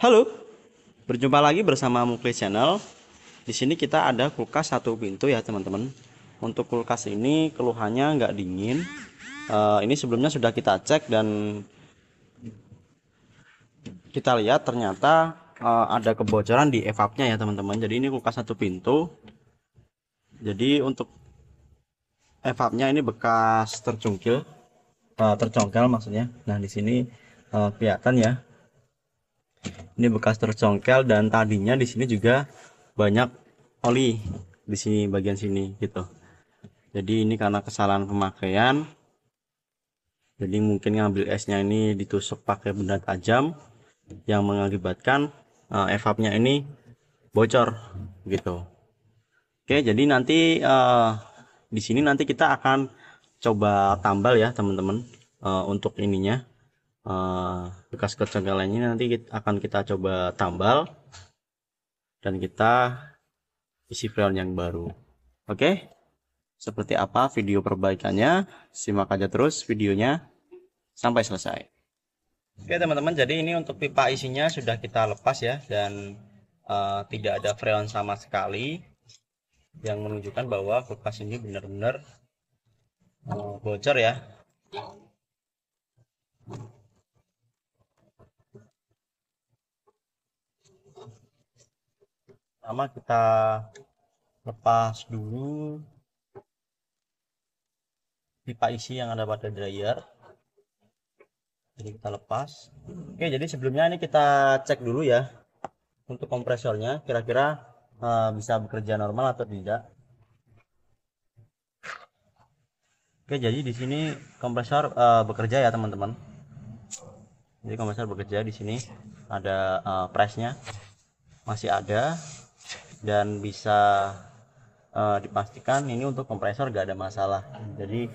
Halo, berjumpa lagi bersama Mukli Channel. Di sini kita ada kulkas satu pintu ya teman-teman. Untuk kulkas ini keluhannya nggak dingin. Ini sebelumnya sudah kita cek dan kita lihat ternyata ada kebocoran di evapnya ya teman-teman. Jadi ini kulkas satu pintu. Jadi untuk evapnya ini bekas tercungkil, tercongkel maksudnya. Nah di sini kelihatan ya. Ini bekas tercongkel dan tadinya di sini juga banyak oli di sini bagian sini gitu. Jadi ini karena kesalahan pemakaian. Jadi mungkin ngambil esnya ini ditusuk pakai benda tajam yang mengakibatkan evapnya ini bocor gitu. Oke, jadi nanti di sini nanti kita akan coba tambal ya teman-teman. Untuk ininya bekas kecongkelannya nanti akan kita coba tambal dan kita isi freon yang baru. Oke, seperti apa video perbaikannya? Simak aja terus videonya sampai selesai. Oke teman-teman, jadi ini untuk pipa isinya sudah kita lepas ya, dan tidak ada freon sama sekali yang menunjukkan bahwa kulkas ini benar-benar bocor ya. Pertama kita lepas dulu pipa isi yang ada pada dryer. Jadi kita lepas. Oke, jadi sebelumnya ini kita cek dulu ya untuk kompresornya, kira-kira bisa bekerja normal atau tidak. Oke, jadi di sini kompresor bekerja ya teman-teman. Jadi kompresor bekerja di sini ada pressnya masih ada dan bisa dipastikan ini untuk kompresor gak ada masalah. Jadi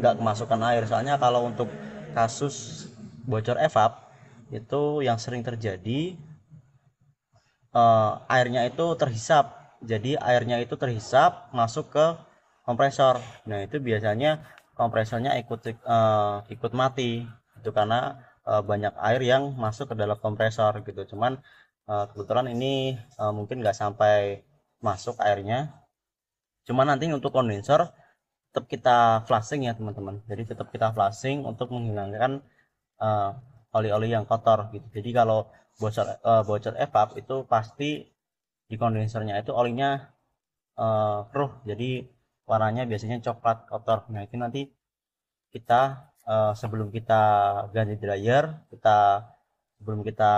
nggak kemasukan air. Soalnya kalau untuk kasus bocor evap itu yang sering terjadi airnya itu terhisap. Jadi airnya itu terhisap masuk ke kompresor. Nah itu biasanya kompresornya ikut mati. Itu karena banyak air yang masuk ke dalam kompresor gitu. Cuman kebetulan ini mungkin nggak sampai masuk airnya. Cuman nanti untuk kondensor tetap kita flushing ya teman-teman. Jadi tetap kita flushing untuk menghilangkan uh, oli-oli yang kotor gitu. Jadi kalau bocor evap itu pasti di kondensernya itu olinya keruh, jadi warnanya biasanya coklat kotor. Nah itu nanti kita sebelum kita ganti dryer, sebelum kita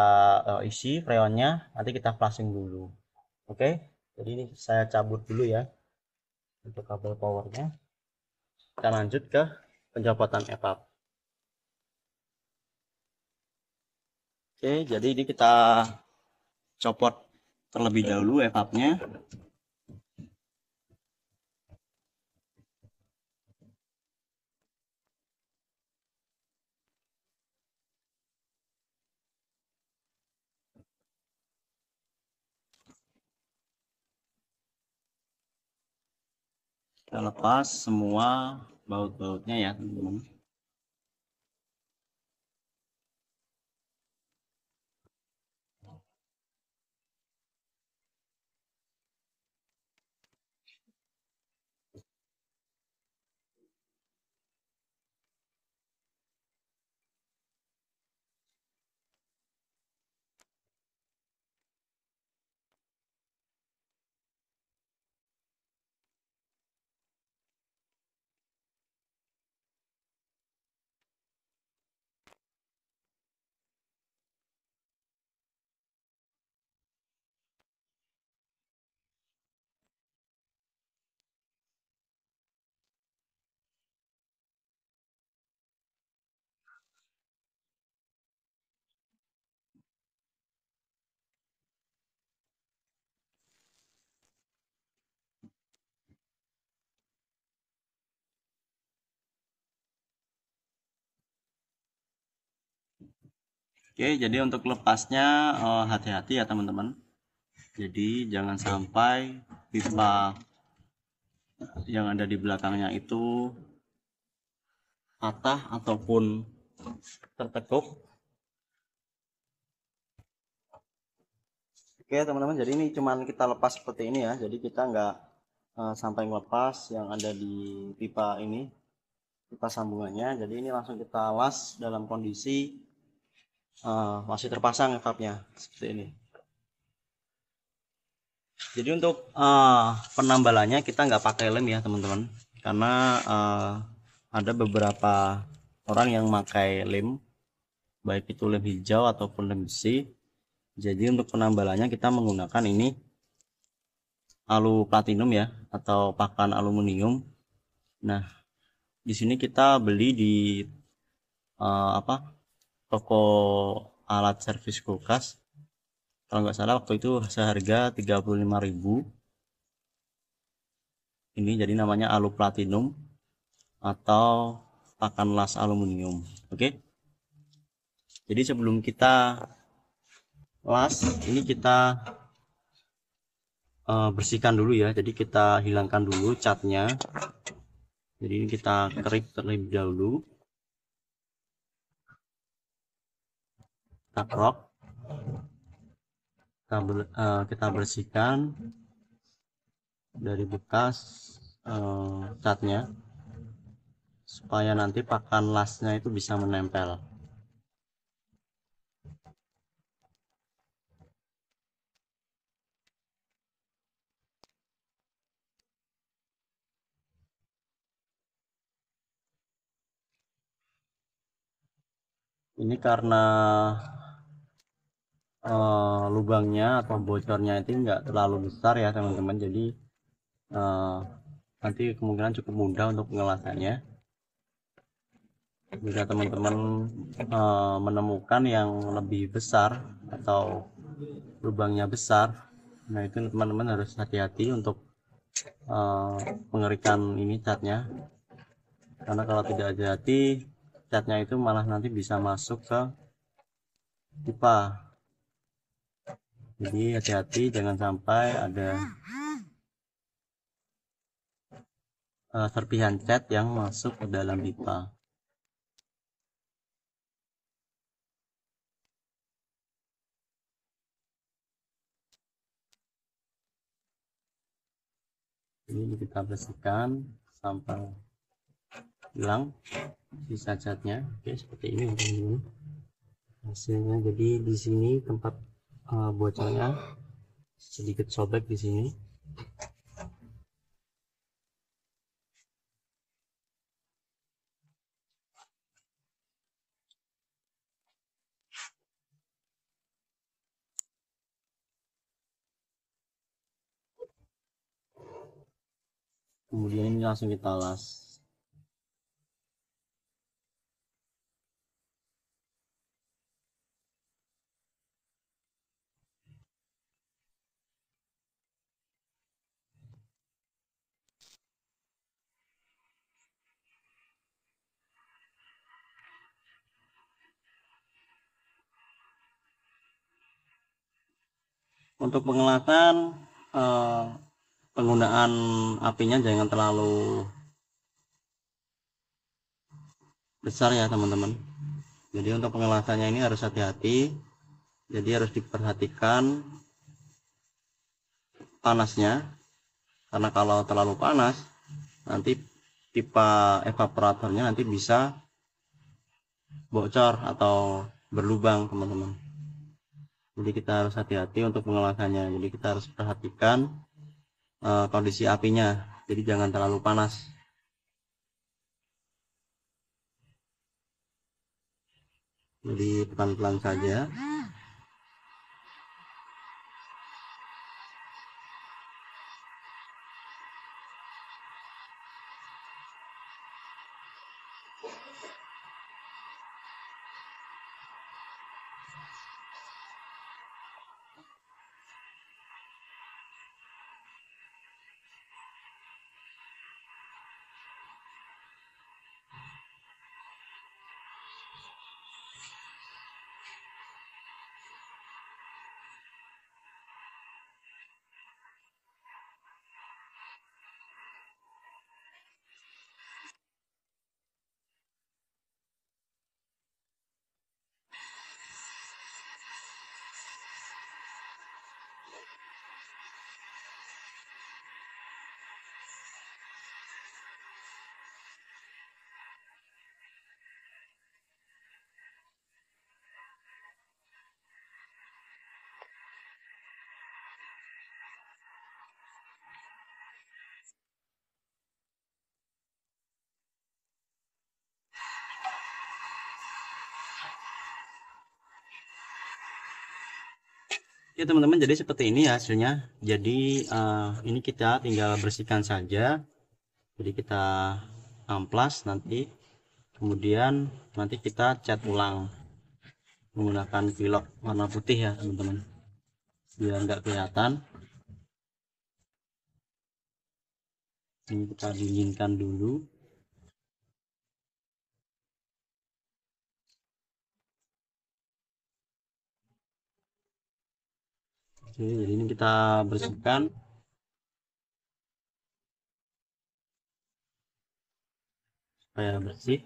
isi freonnya, nanti kita flushing dulu. Oke, jadi ini saya cabut dulu ya untuk kabel powernya. Kita lanjut ke pencopotan evap. Oke, jadi ini kita copot terlebih dahulu evapnya. Kita lepas semua baut-bautnya ya teman-teman. Oke, jadi untuk lepasnya hati-hati ya teman-teman. Jadi jangan sampai pipa yang ada di belakangnya itu patah ataupun tertekuk. Oke teman-teman, jadi ini cuman kita lepas seperti ini ya, jadi kita nggak sampai ngelepas yang ada di pipa ini, pipa sambungannya. Jadi ini langsung kita las dalam kondisi masih terpasang evapnya seperti ini. Jadi untuk penambalannya kita nggak pakai lem ya teman-teman, karena ada beberapa orang yang pakai lem, baik itu lem hijau ataupun lem besi. Jadi untuk penambalannya kita menggunakan ini alu platinum ya, atau pakan aluminium. Nah, di sini kita beli di toko alat servis kulkas. Kalau nggak salah waktu itu seharga 35.000. Ini jadi namanya alu platinum atau pakan las aluminium. Oke. Jadi sebelum kita las, ini kita bersihkan dulu ya. Jadi kita hilangkan dulu catnya. Jadi ini kita kerik terlebih dahulu. Kita krok, kita bersihkan dari bekas catnya supaya nanti pakan lasnya itu bisa menempel. Ini karena lubangnya atau bocornya itu enggak terlalu besar ya teman-teman, jadi nanti kemungkinan cukup mudah untuk pengelasannya. Jika teman-teman menemukan yang lebih besar atau lubangnya besar, nah itu teman-teman harus hati-hati untuk pengerikan ini catnya, karena kalau tidak hati-hati catnya itu malah nanti bisa masuk ke pipa. Jadi hati-hati jangan sampai ada serpihan cat yang masuk ke dalam pipa. Ini kita bersihkan sampai hilang sisa catnya. Oke, seperti ini teman-teman hasilnya. Jadi di sini tempat bocornya sedikit sobek di sini. Kemudian ini langsung kita las. Untuk pengelasan penggunaan apinya jangan terlalu besar ya teman-teman. Jadi untuk pengelasannya ini harus hati-hati, jadi harus diperhatikan panasnya, karena kalau terlalu panas nanti pipa evaporatornya nanti bisa bocor atau berlubang teman-teman. Jadi kita harus hati-hati untuk pengelasannya, jadi kita harus perhatikan kondisi apinya, jadi jangan terlalu panas. Jadi pelan-pelan saja. Oke teman-teman, jadi seperti ini ya hasilnya. Jadi ini kita tinggal bersihkan saja. Jadi kita amplas nanti, kemudian nanti kita cat ulang menggunakan pilok warna putih ya teman-teman, biar nggak kelihatan. Ini kita dinginkan dulu. Oke, jadi ini kita bersihkan supaya bersih.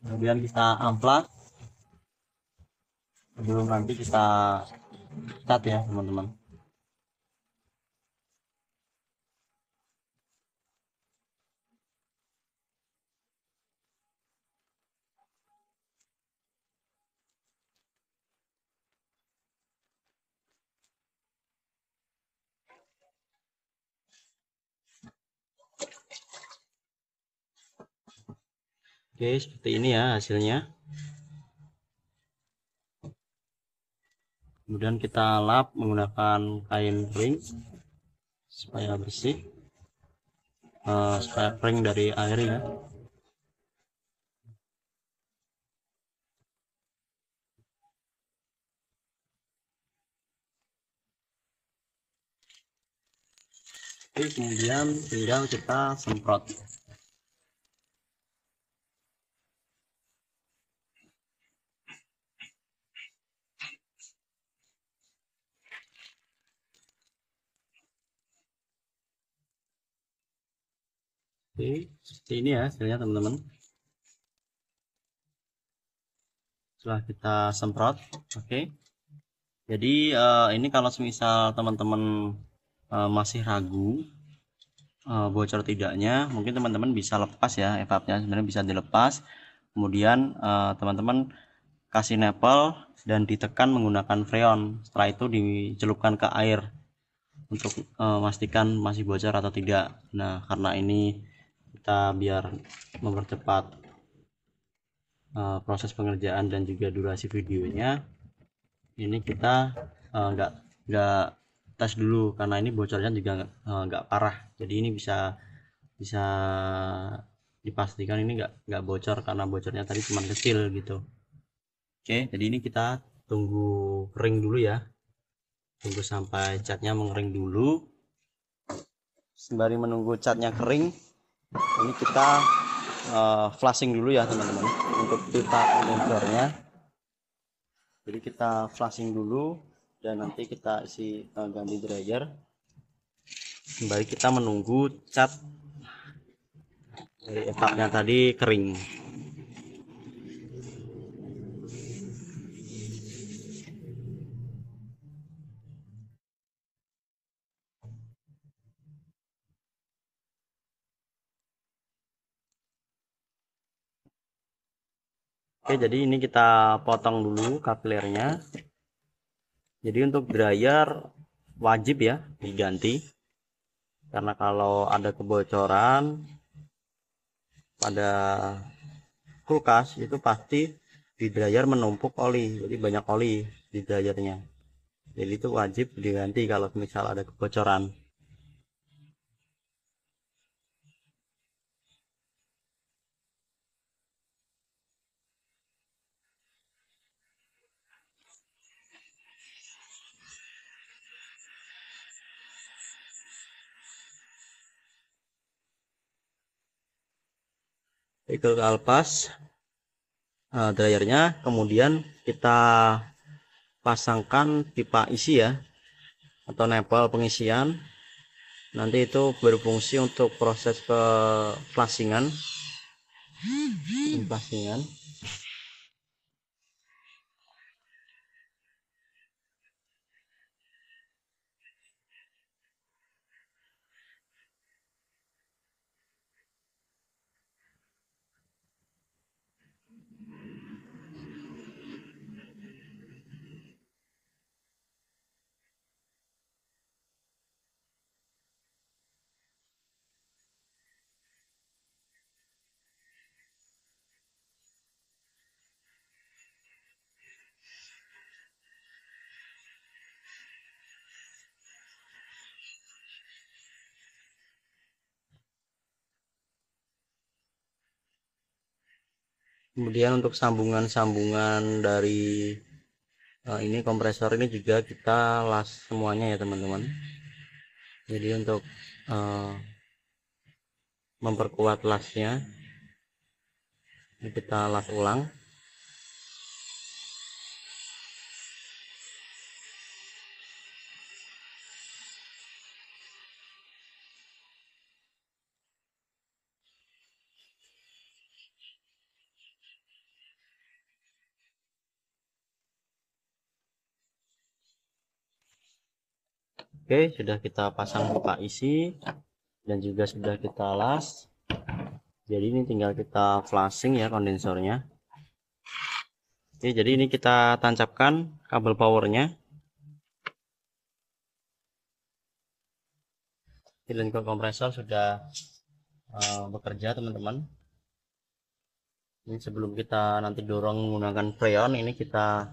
Kemudian kita amplas sebelum nanti kita cat ya teman-teman. Oke, seperti ini ya hasilnya. Kemudian kita lap menggunakan kain kering supaya bersih, supaya kering dari airnya. Oke, kemudian tinggal kita semprot. Oke, seperti ini ya hasilnya teman-teman. Setelah kita semprot, oke. Jadi ini kalau semisal teman-teman masih ragu bocor tidaknya, mungkin teman-teman bisa lepas ya evapnya, sebenarnya bisa dilepas. Kemudian teman-teman kasih nempel dan ditekan menggunakan freon. Setelah itu dicelupkan ke air untuk memastikan masih bocor atau tidak. Nah, karena ini kita biar mempercepat proses pengerjaan dan juga durasi videonya, ini kita nggak tes dulu karena ini bocornya juga nggak parah. Jadi ini bisa bisa dipastikan ini nggak bocor karena bocornya tadi cuma kecil gitu. Oke, jadi ini kita tunggu kering dulu ya, tunggu sampai catnya mengering dulu. Sembari menunggu catnya kering, ini kita flashing dulu ya teman-teman untuk pipa kondensernya. Jadi kita flashing dulu dan nanti kita isi ganti dryer. Sembari kita menunggu cat dari evapnya tadi kering. Oke, jadi ini kita potong dulu kapilernya. Jadi untuk dryer wajib ya diganti, karena kalau ada kebocoran pada kulkas itu pasti di dryer menumpuk oli, jadi banyak oli di dryernya. Jadi itu wajib diganti kalau misal ada kebocoran. Itu lepas dryernya, kemudian kita pasangkan pipa isi ya atau nempel pengisian. Nanti itu berfungsi untuk proses ke flashingan. Kemudian untuk sambungan-sambungan dari ini kompresor ini juga kita las semuanya ya teman-teman. Jadi untuk memperkuat lasnya ini kita las ulang. Oke, sudah kita pasang pipa isi dan juga sudah kita las. Jadi ini tinggal kita flashing ya kondensornya. Oke, jadi ini kita tancapkan kabel powernya. Silikon kompresor sudah bekerja teman-teman. Ini sebelum kita nanti dorong menggunakan freon, ini kita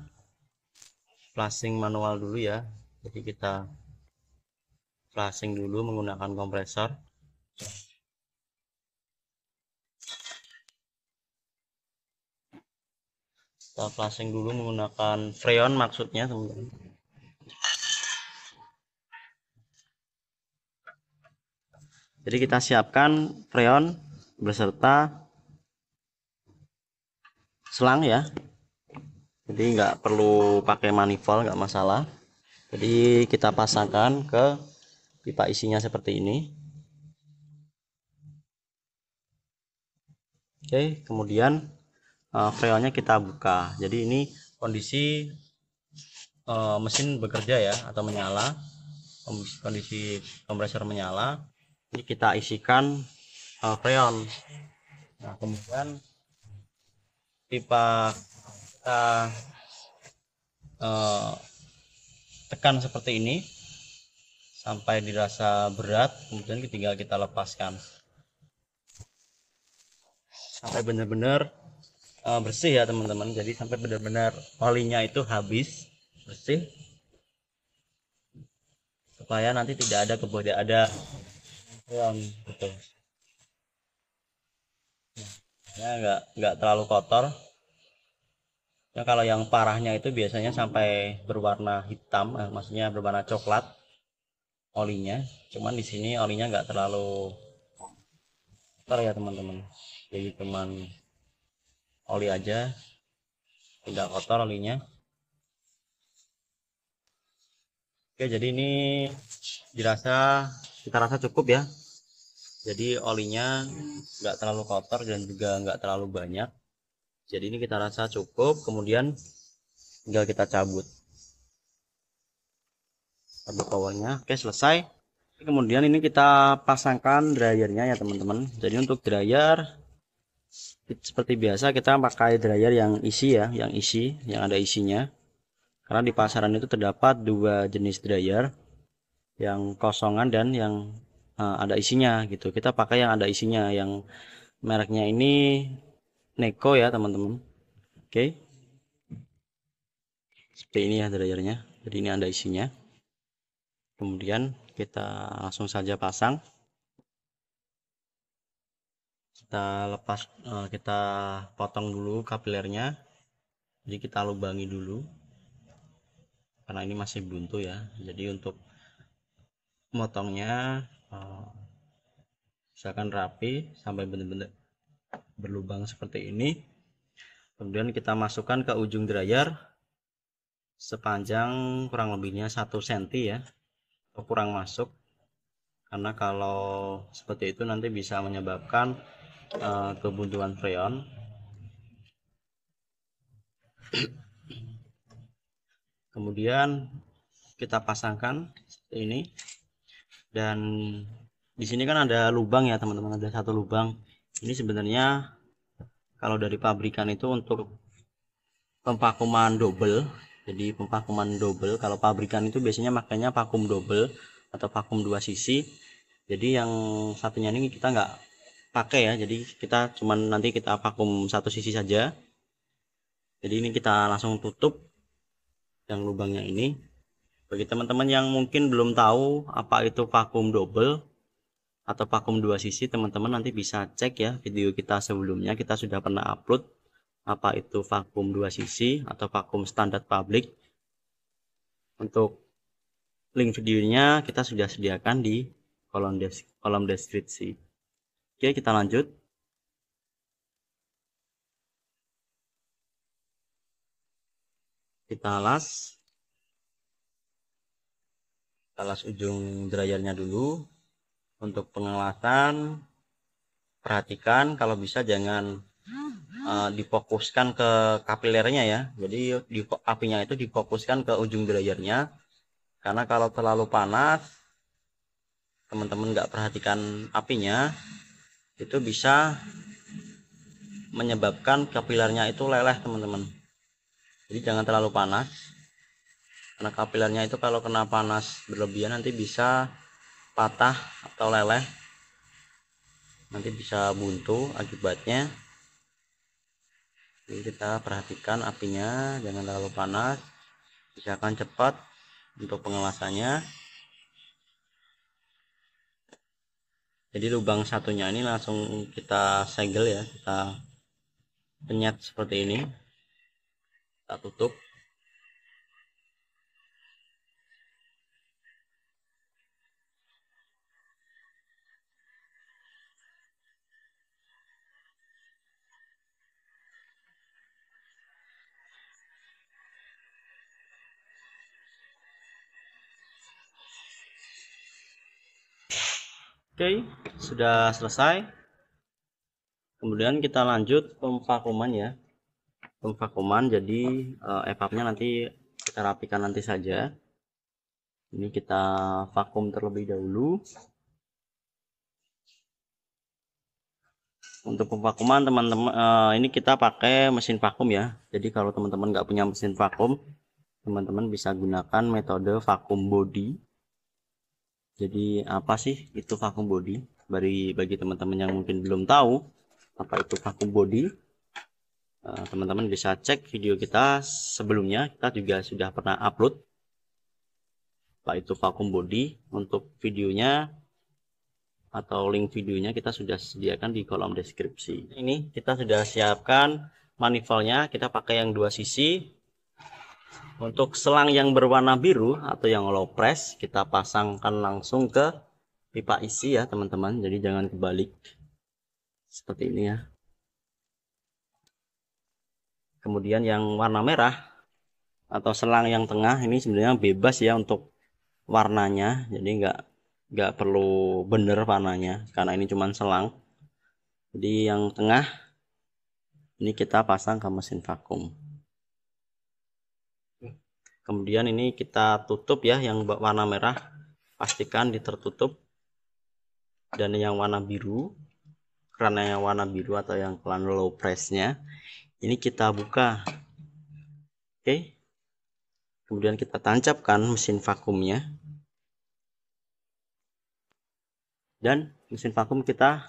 flashing manual dulu ya. Jadi kita flashing dulu menggunakan kompresor. Kita flashing dulu menggunakan freon maksudnya teman-teman. Jadi kita siapkan freon beserta selang ya. Jadi nggak perlu pakai manifold, nggak masalah. Jadi kita pasangkan ke pipa isinya seperti ini. Oke, kemudian freonnya kita buka. Jadi ini kondisi mesin bekerja ya atau menyala, kondisi kompresor menyala. Ini kita isikan freon. Nah, kemudian pipa kita tekan seperti ini sampai dirasa berat, kemudian tinggal kita lepaskan sampai benar-benar bersih ya teman-teman. Jadi sampai benar-benar olinya itu habis bersih, supaya nanti tidak ada gitu ya, nggak terlalu kotor ya. Kalau yang parahnya itu biasanya sampai berwarna hitam, maksudnya berwarna coklat olinya. Cuman di sini olinya nggak terlalu kotor ya teman-teman, jadi cuman oli aja, tidak kotor olinya. Oke, jadi ini kita rasa cukup ya. Jadi olinya nggak terlalu kotor dan juga nggak terlalu banyak. Jadi ini kita rasa cukup, kemudian tinggal kita cabut kabel powernya. Oke, selesai. Kemudian ini kita pasangkan dryernya ya teman-teman. Jadi untuk dryer seperti biasa kita pakai dryer yang isi ya, yang ada isinya. Karena di pasaran itu terdapat dua jenis dryer, yang kosongan dan yang ada isinya gitu. Kita pakai yang ada isinya, yang mereknya ini Neko ya teman-teman. Oke, seperti ini ya dryernya. Jadi ini ada isinya. Kemudian kita langsung saja pasang. Kita lepas, kita potong dulu kapilernya. Jadi kita lubangi dulu karena ini masih buntu ya. Jadi untuk motongnya misalkan rapi sampai benar-benar berlubang seperti ini. Kemudian kita masukkan ke ujung dryer sepanjang kurang lebihnya 1 cm ya, atau kurang masuk, karena kalau seperti itu nanti bisa menyebabkan kebuntuan freon. Kemudian kita pasangkan seperti ini, dan di sini kan ada lubang ya teman-teman, ada satu lubang. Ini sebenarnya kalau dari pabrikan itu untuk pempakuman double. Jadi pempakuman double, kalau pabrikan itu biasanya makanya vakum double atau vakum 2 sisi. Jadi yang satunya ini kita nggak pakai ya, jadi kita cuman nanti kita vakum 1 sisi saja. Jadi ini kita langsung tutup yang lubangnya ini. Bagi teman-teman yang mungkin belum tahu apa itu vakum double atau vakum 2 sisi, teman-teman nanti bisa cek ya video kita sebelumnya, kita sudah pernah upload apa itu vakum 2 sisi atau vakum standar publik. Untuk link videonya kita sudah sediakan di kolom deskripsi. Oke, kita lanjut. Kita alas ujung dryernya dulu. Untuk pengelasan, perhatikan kalau bisa jangan difokuskan ke kapilernya ya. Jadi apinya itu difokuskan ke ujung dryernya, karena kalau terlalu panas, teman-teman nggak perhatikan apinya, itu bisa menyebabkan kapilernya itu leleh teman-teman. Jadi jangan terlalu panas, karena kapilernya itu kalau kena panas berlebihan nanti bisa patah atau leleh, nanti bisa buntu akibatnya. Jadi kita perhatikan apinya jangan terlalu panas, usahakan cepat untuk pengelasannya. Jadi lubang satunya ini langsung kita segel ya, kita penyet seperti ini, kita tutup. Oke, sudah selesai. Kemudian kita lanjut pemvakuman ya. Pemvakuman, jadi evapnya nanti kita rapikan nanti saja. Ini kita vakum terlebih dahulu. Untuk pemvakuman teman-teman, ini kita pakai mesin vakum ya. Jadi kalau teman-teman nggak punya mesin vakum, teman-teman bisa gunakan metode vakum body. Jadi apa sih itu vakum body? Bagi teman-teman yang mungkin belum tahu apa itu vakum body, teman-teman bisa cek video kita sebelumnya. Kita juga sudah pernah upload apa itu vakum body. Untuk videonya atau link videonya kita sudah sediakan di kolom deskripsi. Ini kita sudah siapkan manifoldnya, kita pakai yang 2 sisi. Untuk selang yang berwarna biru atau yang low press, kita pasangkan langsung ke pipa isi ya teman-teman. Jadi jangan kebalik seperti ini ya. Kemudian yang warna merah atau selang yang tengah ini sebenarnya bebas ya untuk warnanya. Jadi nggak perlu bener warnanya karena ini cuma selang. Jadi yang tengah ini kita pasang ke mesin vakum. Kemudian ini kita tutup ya, yang warna merah pastikan tertutup, dan yang warna biru, karena yang warna biru atau yang keran low pressnya ini kita buka. Oke, kemudian kita tancapkan mesin vakumnya, dan mesin vakum kita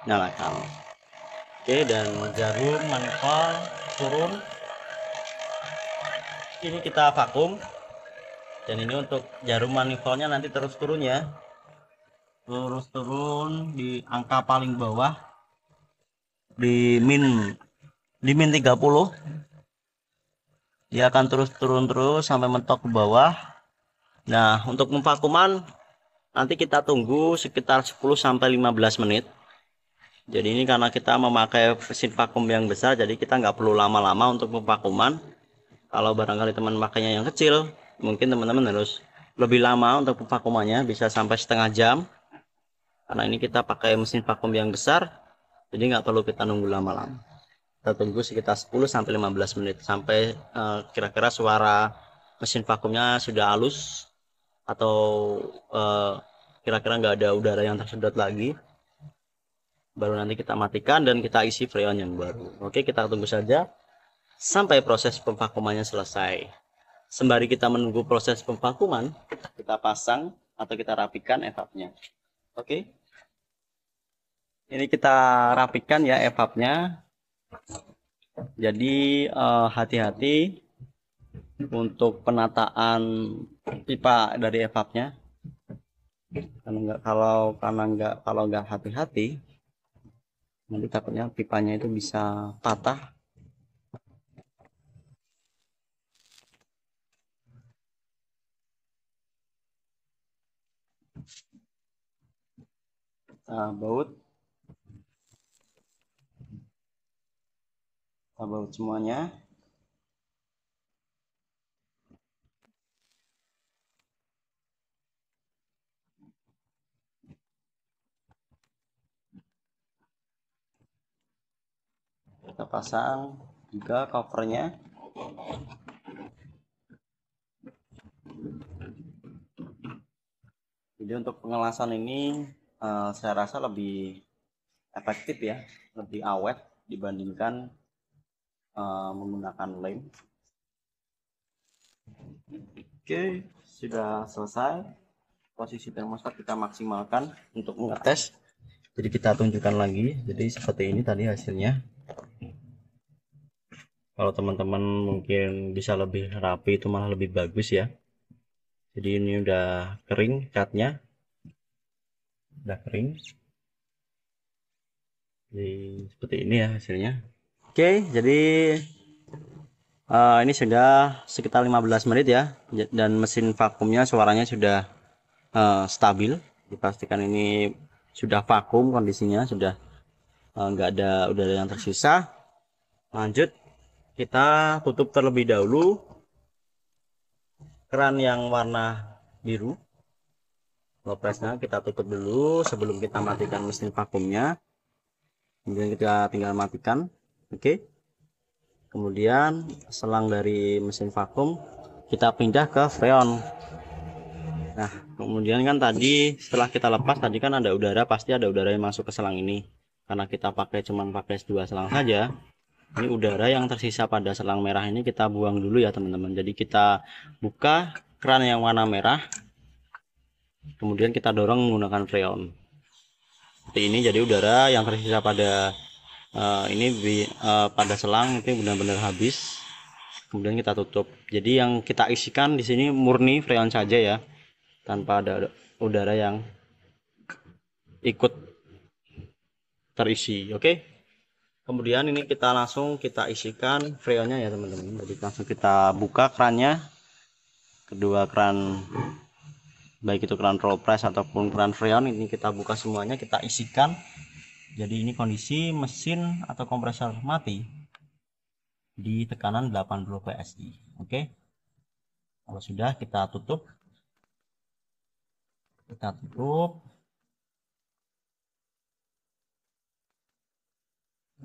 nyalakan. Oke, dan jarum manifold turun. Ini kita vakum, dan ini untuk jarum manifoldnya nanti terus turun ya, terus turun di angka paling bawah di min 30. Dia akan terus turun sampai mentok ke bawah. Nah, untuk pemvakuman nanti kita tunggu sekitar 10-15 menit. Jadi ini karena kita memakai mesin vakum yang besar, jadi kita nggak perlu lama-lama untuk pemvakuman. Kalau barangkali teman makainya yang kecil, mungkin teman-teman harus lebih lama untuk pemvakumannya, bisa sampai setengah jam. Karena ini kita pakai mesin vakum yang besar, jadi nggak perlu kita nunggu lama-lama. Kita tunggu sekitar 10-15 menit sampai kira-kira suara mesin vakumnya sudah halus atau kira-kira nggak ada udara yang tersedot lagi. Baru nanti kita matikan dan kita isi freon yang baru. Oke, kita tunggu saja sampai proses pemvakumannya selesai. Sembari kita menunggu proses pemvakuman, kita pasang atau kita rapikan evapnya. Oke, ini kita rapikan ya evapnya. Jadi hati-hati untuk penataan pipa dari evapnya. Kalau nggak hati-hati, nanti takutnya pipanya itu bisa patah baut semuanya. Kita pasang juga covernya. Jadi untuk pengelasan ini saya rasa lebih efektif ya, lebih awet dibandingkan menggunakan lem. Oke, sudah selesai. Posisi termostat kita maksimalkan untuk mengetes. Jadi kita tunjukkan lagi. Jadi seperti ini tadi hasilnya. Kalau teman-teman mungkin bisa lebih rapi itu malah lebih bagus ya. Jadi ini udah kering catnya, udah kering. Jadi seperti ini ya hasilnya. Oke, jadi ini sudah sekitar 15 menit ya, dan mesin vakumnya suaranya sudah stabil. Dipastikan ini sudah vakum kondisinya, sudah nggak ada udara yang tersisa. Lanjut, kita tutup terlebih dahulu keran yang warna biru. Low pressnya kita tutup dulu sebelum kita matikan mesin vakumnya. Kemudian kita tinggal matikan. Oke. Kemudian selang dari mesin vakum kita pindah ke freon. Nah, kemudian kan tadi setelah kita lepas tadi kan ada udara, pasti ada udara yang masuk ke selang ini. Karena kita cuman pakai 2 selang saja. Ini udara yang tersisa pada selang merah ini kita buang dulu ya teman-teman. Jadi kita buka keran yang warna merah, kemudian kita dorong menggunakan freon seperti ini. Jadi udara yang tersisa pada pada selang itu benar-benar habis. Kemudian kita tutup. Jadi yang kita isikan di sini murni freon saja ya, tanpa ada udara yang ikut terisi. Oke. Kemudian ini kita isikan freonnya ya teman-teman. Jadi langsung kita buka kerannya, kedua keran, baik itu keran roll press ataupun keran freon, ini kita buka semuanya, kita isikan. Jadi ini kondisi mesin atau kompresor mati di tekanan 80 PSI. Oke. Kalau sudah kita tutup.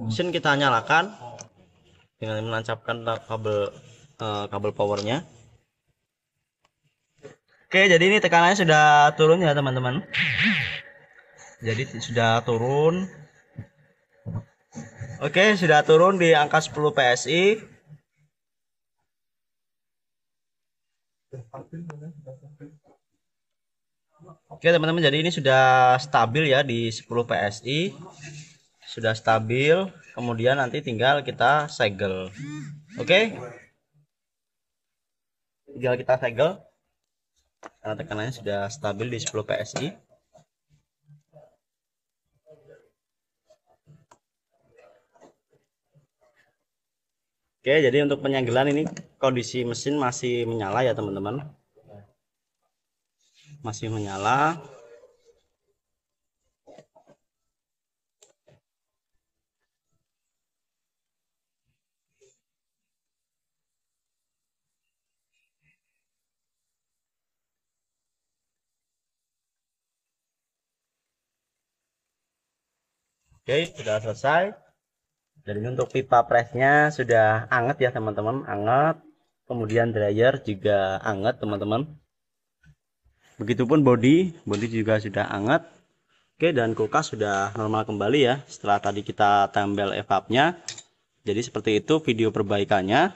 Mesin kita nyalakan dengan menancapkan kabel powernya. Oke, jadi ini tekanannya sudah turun ya teman-teman. Jadi sudah turun. Oke, sudah turun di angka 10 PSI. Oke teman-teman, jadi ini sudah stabil ya di 10 PSI. Sudah stabil, kemudian nanti tinggal kita segel. Oke, tinggal kita segel karena tekanannya sudah stabil di 10 PSI. Oke, jadi untuk penyegelan ini kondisi mesin masih menyala ya teman-teman, masih menyala. Oke, sudah selesai. Jadi untuk pipa presnya sudah anget ya teman-teman, anget. Kemudian dryer juga anget teman-teman. Begitupun body juga sudah anget. Oke, dan kulkas sudah normal kembali ya setelah tadi kita tempel evapnya. Jadi seperti itu video perbaikannya.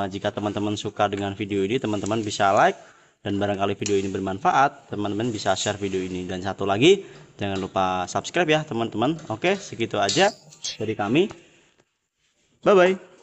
Jika teman-teman suka dengan video ini, teman-teman bisa like, dan barangkali video ini bermanfaat, teman-teman bisa share video ini. Dan satu lagi, jangan lupa subscribe ya teman-teman. Oke, segitu aja dari kami. Bye bye.